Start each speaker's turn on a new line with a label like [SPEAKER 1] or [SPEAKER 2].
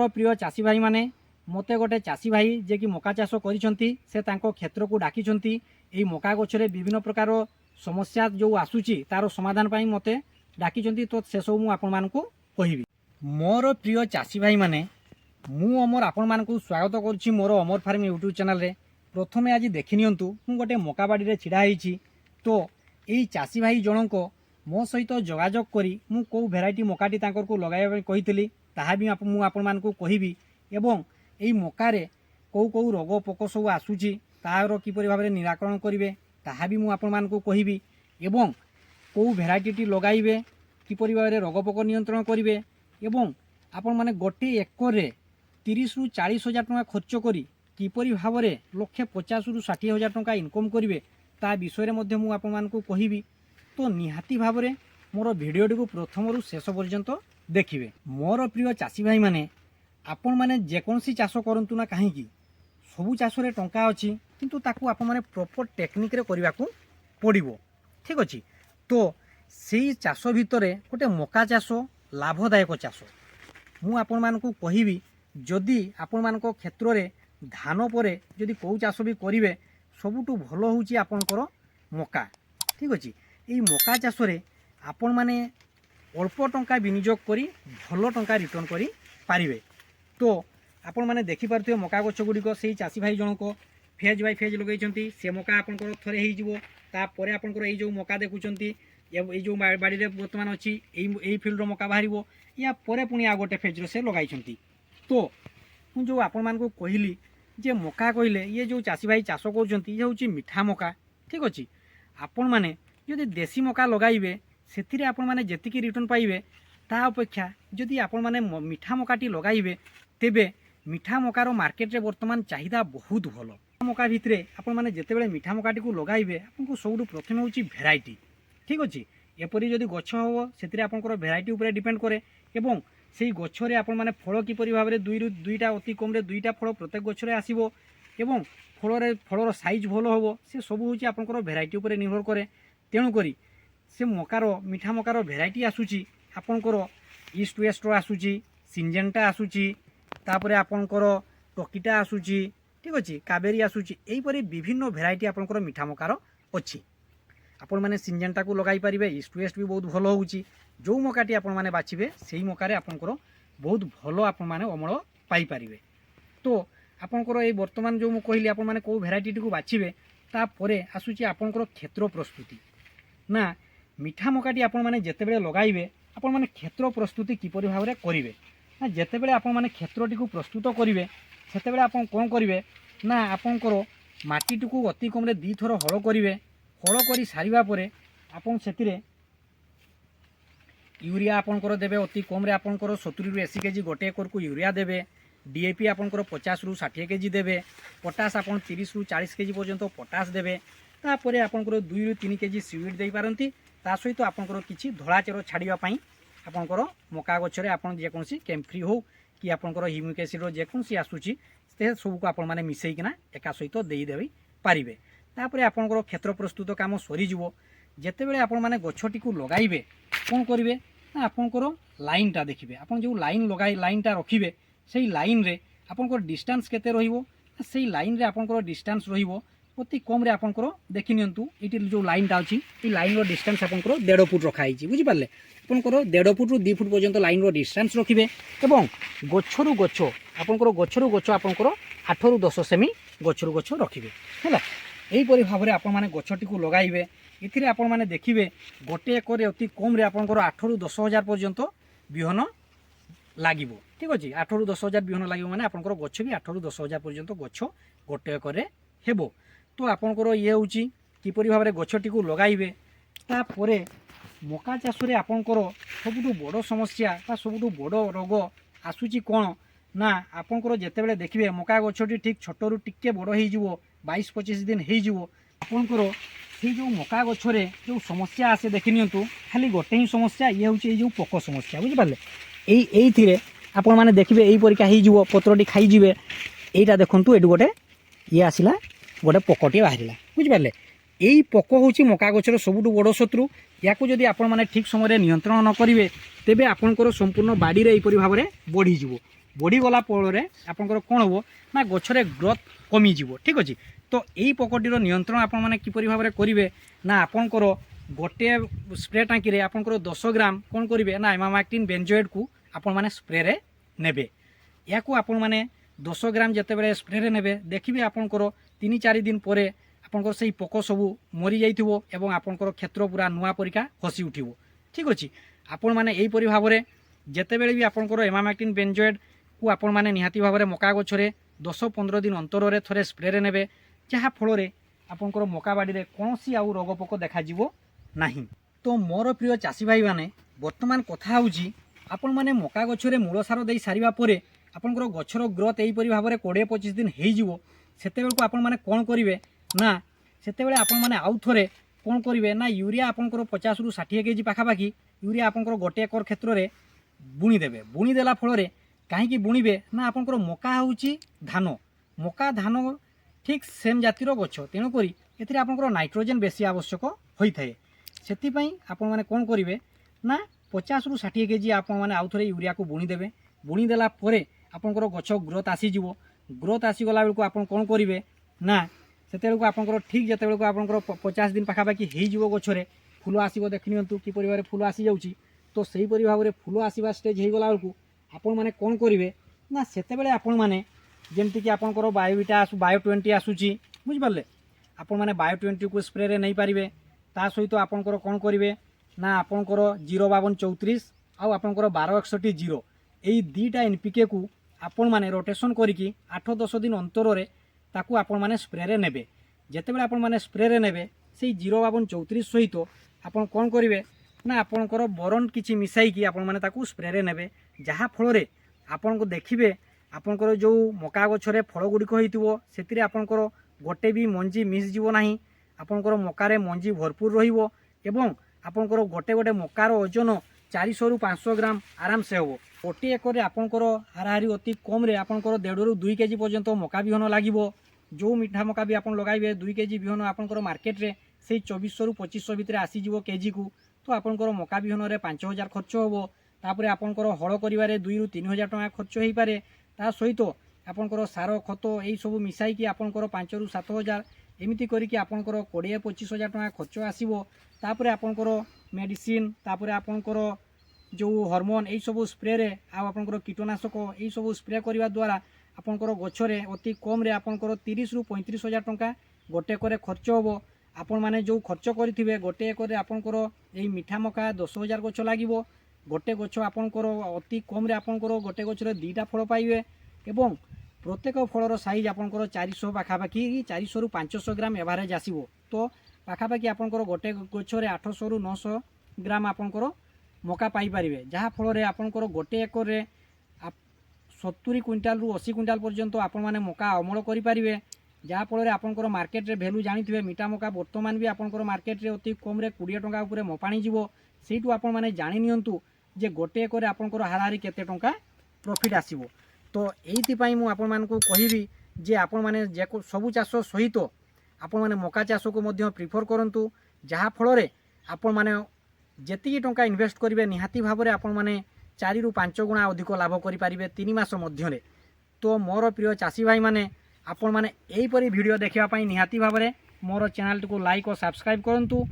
[SPEAKER 1] मोर प्रिय चाषी भाई माने मते गोटे चाषी भाई जे कि मका चाष करिसंती से तांको क्षेत्र को डाकिसंती एई मका गछरे विभिन्न प्रकार समस्या जो आसुची तार समाधान पाई मते डाकिसंती। तो से सब मु आपन मानकु कहिबी। मोर प्रिय चाषी भाई माने मु अमर आपन मानकु स्वागत करूछि मोर अमर फार्म यूट्यूब चैनल रे। प्रथमे आज देखि नियंतु मु गोटे मका बाड़ी रे छिड़ा हेछि। तो एई चाषी भाई जनको मो सहित जोगाजोग करी मु को भेराइटी मकाटी तांकर को लगाइबा कहितली ताहा भी मु आपन मानकु कहिबी। एवं एई मकारे कौ कौ रोग पोक सब आसुची तार किपरि भाबरे निराकरण करिवे ताहा भी मु आपन मानकु कहिबी। एवं कौ भेराइटी लगाइबे किपरि भाबरे रोग पोक नियंत्रण करिवे एवं आपण माने गोटे एकर रे 30 रु 40 हजार टका खर्च करी किपरि भाबरे लक्षे 50 रु 60 हजार टका इनकम करिवे ता विषय रे मध्ये मु आपण मानकु कहिबी। तो निहाती भाबरे मोर भिडियोटी को प्रथम रु शेष पर्यंत देखिए। मोर प्रिय चाषी भाई माने आपण माने जेकोसी चाष करंतु ना कहीं सबू चाष रे टंका अछि किंतु ताकू आपण माने प्रॉपर टेक्निक रे करबा को पड़िबो। ठीक अछि। तो सेही चाष भितरे गोटे मका चाष लाभदायक चाष मु आपण मानकु कहिबी। जदि आपण मानक क्षेत्र रे धान परे जदि को चाष भी करिवे सबुटु भलो होउची आपनकर मका। ठीक अछि। एई मका चाष रे आपण माने अल्प टंका विनियोग करी भलो टंका रिटर्न करी पारिबे। तो आपण माने देखि पारथिबे मका गछ गुडी को सेही चाषी भाई जनक फेज बाय फेज लगैछंती से मका आपनकर थरे हेइ जिवो ता परे आपनकर एई जो मका देखुछंती एई जो बाड़ी रे वर्तमान अछि एई फील्ड रो मका बाहरिबो या परे पुनी आ गोटे फेज रो से लगाइछंती। तो मु जो आपण मानको कहिली जे मका कहिले ये जो चाषी भाई चाष करछंती ये होची मीठा मका। ठीक अछि। आपण माने जदि देसी मका लगाइबे सेथिरे आपण माने जेतिकी रिटर्न पाइबे ता अपेक्षा जदि आपण माने मीठा मकाटी लगाइबे तेबे मीठा मकार मार्केट रे वर्तमान चाहिदा बहुत भलो। मका भितरे आपण माने जेतेबेले मीठा मकाटी को लगाइबे आपनको सबुठु प्रथम होची भेराइटी। ठीक अछि। एपरि जदि गछ हो सेथिरे आपनकर भेराइटी ऊपर डिपेंड करे एवं सेही गछ रे आपण माने फळ किपरि भाबरे दुईटा अति कम रे दुईटा फळ प्रत्येक गछ रे आसीबो एवं फळर साइज भलो होबो से सब होची आपनकर भेराइटी ऊपर निर्भर करे। तेणु करी से मकार मीठा मकार भेराइटी आसुची आपनकर ईस्ट वेस्ट आसुची सिंजेंटा आसुची तापरे आपनकर टकीटा आसुची। ठीक अछि। कावेरी आसुची एहीपरि विभिन्न भेराइटी आपनकर मीठा मकार अछि। आपण माने सिंजेंटा को लगाई पारिबे ईस्ट वेस्ट भी बहुत भलो होउची जो मकाटी आपण माने बाछिबे सेही मकारे आपनकर बहुत भलो आपण माने अमल पाई पारिबे। तो आपनकर ए वर्तमान जो मु कहिली आपण माने को भेराइटी को बाछिबे ता परे आसुची आपनकर क्षेत्र प्रस्तुति ना मीठा मकाटी आपण माने जेतेबेले लगाइबे आपण माने क्षेत्र प्रस्तुति किपरि भाबरे करिवे ना जेतेबेले आपण माने क्षेत्रटी को प्रस्तुत करिवे सेतेबेले आपण कोन करिवे ना आपनकर माटीटी को अति कम रे 2 थर हळ करिवे। हळ करी सारिबा परे आपण सेतिरे यूरिया आपनकर देबे अति कम रे आपनकर 70 रु 80 केजी गोटे एकर को यूरिया देबे। डीएपी आपनकर 50 रु 60 केजी देबे। पोटास आपन 30 रु 40 केजी पर्यंत पोटास देबे। तापरे आपनकर 2 रु 3 केजी सीविड देई पारंती। ता सहित आपनकर किछि धळा चेर छाडिबा पई आपनकर मका गछरे आपन जे कोनसी केमफ्री हो कि आपनकर ह्यूमिक एसिड रो जे कोनसी आसुची से सब को आपन माने मिसई किना एका सहित देई देबी पारिबे। तापरे आपनकर क्षेत्र प्रस्तुत काम सरी जिवो। जेतेबेले आपन माने गछटी को लगाइबे कोन करिवे ना आपनकर लाइनटा देखिबे। आपन जो लाइनटा रखिबे सेही लाइन रे आपनकर डिस्टेंस केते रहिबो सेही लाइन रे आपनकर डिस्टेंस रहिबो अति कम रे आपनकर देखि नियंतु एटी जो लाइनटा अछि ए लाइन रो डिस्टेंस आपनकर 1.5 फुट रखा हिची बुझि पारले। आपनकर 1.5 फुट रु 2 फुट पर्यंत लाइन रो डिस्टेंस रखिबे एवं गछरु गछ आपनकर गछरु गछ आपनकर 8 रु 10 सेमी गछरु गछ रखिबे हैला। एही परि भाबरे आपन माने गछटी को लगाइबे एथिरे आपन माने देखिबे गोटे एकर रे अति कम रे आपनकर 8 रु 10 हजार पर्यंत बिहन लागिबो। ठीक अछि। 8 रु 10 हजार बिहन लागिबो माने आपनकर गछ भी 8 रु 10 हजार पर्यंत गछ गोटे एकर रे हेबो। तो आपनकर ये होची किपरि भाबरे गछटी को लगाइबे तापरे मका चाष रे आपनकर सबुठु बड़ समस्या बा सबुठु बड़ रोग आसुची कोन ना आपनकर जेतेबेले देखिबे मका गछटी ठीक छोट रु टिके बड़ हेइ जिवो 22-25 दिन हेइ जिवो आपनकर से जो मका गछरे जो समस्या आसे देखि नियंतु खाली गोटे ही समस्या ये होची ए जो पोक समस्या बुझि पारले। एइथिरे आपण माने देखिबे एई परिका हेइ जिवो पत्रटी खाइ जिवे एइटा देखंतु एडु गोटे ये आसिला गोटे पोकटी बाहरिला बुझि पारले। एई पोक होची मका गछर सबुठु बड़ शत्रु। याकू जदि आपण माने ठीक समय नियंत्रण न करिवे तेबे आपनकर संपूर्ण बाड़ी रे एई परि भाबरे बढ़ी जिवो बढ़ीगला फल आपंकर कौन हम ना गचरे ग्रोथ कमिज ठीक अच्छे। तो यही पोकटीर नियंत्रण आपने किपरि भाव में करेंगे ना आपंकर गोटे स्प्रे टांकी आपंकर 10 ग्राम कौन करेंगे ना इमामेक्टिन बेंजोएट को आपण मैंने स्प्रे नेबे या आपण मैंने 10 ग्राम जिते स्प्रे नेबे देखिए आपंकर 3-4 दिन पर आपंकर से पोक सबू मरी जाइथिबो एवं आपंकर क्षेत्र पूरा नुआ परिका खसी उठिबो ठीक अच्छे। आपण मैंने यहीपरि भाव में जितेबले भी आपंकर इमामेक्टिन बेंजोएट को आपण मैंने निहाती भाव में मका गछरे 10-15 दिन अंतर थे स्प्रे नेबे जहाँफल आपंकर मका बाड़ी में कौन सी आउ रोगपोक देखा नहीं। तो मोर प्रिय चाषी भाई मैंने वर्तमान कथा होची आपण मैंने मका गछरे मूल सार दे सारिबा परे आपंकर गछर ग्रोथ यहीपरि भाव में 20-25 दिन हो सेतेबेलको आपण माने कौन करेंगे ना सेतेबेले आपण माने आउ थोरे कौन करेंगे ना यूरिया आपंकर 50-60 केजी पाखापाखि यूरिया आपंकर गोटे एकर क्षेत्र में बुणीदेवे बुणीदेला फल कहीं बुणीबे ना आपंकर मका होची धान मका धान ठीक सेम जातिर गछ तेणुक ए आपंकर नाइट्रोजेन बेसी आवश्यक होता है से आपण मैंने कौन करेंगे ना 50-60 केजी आपण मैंने आउ थे यूरिया को बुणीदेवे बुणीदेला आपंकर गछ ग्रोथ आसीज ग्रोथ आसीगला बेलू आप कौन करेंगे ना से आपंकर ठीक जिते बेलू आपंकर 50 दिन पाखापाखि हो गछरे फूल आसो देखनी किपरि भाव फूल आसी जाऊँगी। तो सहीपरि भाव में फूल आसवा स्टेज हो गला बेलू आपण मैंने कौन करेंगे ना सेतेबेले आपण मैंने जमती कि आपंकर बायोविटा बायो 20 आसूची बुझिपारे आपण मैंने बायो 20 को स्प्रे नहीं पारे ता सहित आपंकर कौन करेंगे ना आपंकर 052-34 आउ आपंकर 1261-0 यही दुईटा एनपीके को आपण मैंने रोटेशन करिकी 8-10 दिन अंतर ताकू आपण मैंने स्प्रे नेबे जितेबाला आपण मैंने स्प्रे नेबे से 052-34 सहित आपण कौन करेंगे ना आपंकर बोरन किसी मिसाइकी आपण मैंने ताकू स्प्रे नेबे जहाँफल आपण को देखिए आपंकर जो मका गछरे फल गुड़िक होइतिबो सेतिरे आपंकर गोटे भी मंजी मिस जीवो नाही आपंकर मकारे मंजी भरपूर रहिबो एवं आपंकर गोटे गोटे मकार ओजन 400-500 ग्राम आराम से होबो। गोटे एकर आपंकर हाराहारी अति कम रे आपंकर 1.5-2 केजी पर्यंत मका बिहन लागिबो। जो मीठा मका भी आपन लगाइबे 2 केजी बिहन आपंकर मार्केट रे से 2400-2500 भितर आसी जीवो केजी को। तो आपंकर मका बिहन रे 5000 खर्च होबो तापरे आपंकर हल करिवारे 2-3 हजार टका खर्च होई पारे ता सहित आपंकर सार खत यही सब मिसाइकी आपंकर 5-7 हजार एमती करिकी आपंकर 20-25 हजार टका खर्च आसीबो। तापरे आपंकर मेडिसिन तापरे आपंकर जो हार्मोन यही सब स्प्रे रे आपंकर कीटनाशक यही सब स्प्रे करने द्वारा आपंकर गछरे अति कम रे आपंकर 30-35 हजार टका गोटे एकर खर्च होबो। आपण माने जो खर्च करिथिबे गोटे एकर आपंकर यही मीठा मका 10,000 गछ लागिबो। गोटे गछ आपंकर अति कम रे आपंकर गोटे गछरे 2टा फल पाइबे एवं प्रत्येक फलर साइज आपंकर 400 पाखापाखि 400-500 ग्राम एवरेज आसीबो। तो पाखापाखि आपंकर गोटे गछरे 800-900 ग्राम आपंकर मका पाई पारिबे जहाँफल आपंकर गोटे एकर 70 क्विंटाल रु 80 क्विंटाल पर्यंत आपण माने मका अमल करि पारिबे जहाँफल आपंकर मार्केट रे भैल्यू जानिथिबे मीठा मका वर्तमान भी आपंकर मार्केट रे अति कम रे 20 टंका उपरे मपाणी जीवो सेठू आपण माने जानि नियंतु जे गोटे एकर आपंकर हाराहारी केते टंका प्रॉफिट आसीबो। तो एइथिपाई मु आपण मानकु कहिबी जे आपण माने जे सबु चाष सहित आपण माने मका चाष को मध्य प्रिफर करंतु जहाँफल आपण माने जेतिकी टंका इन्वेस्ट करिवे निहाती भाव में आपण माने 4-5 गुणा अधिक लाभ करि पारिबे 3 मास मध्यरे। तो मोर प्रिय चाषी भाई माने आपण माने एहिपरि वीडियो देखिबा पई निहाती भाव में मोर चैनल को लाइक और सब्सक्राइब करंतु।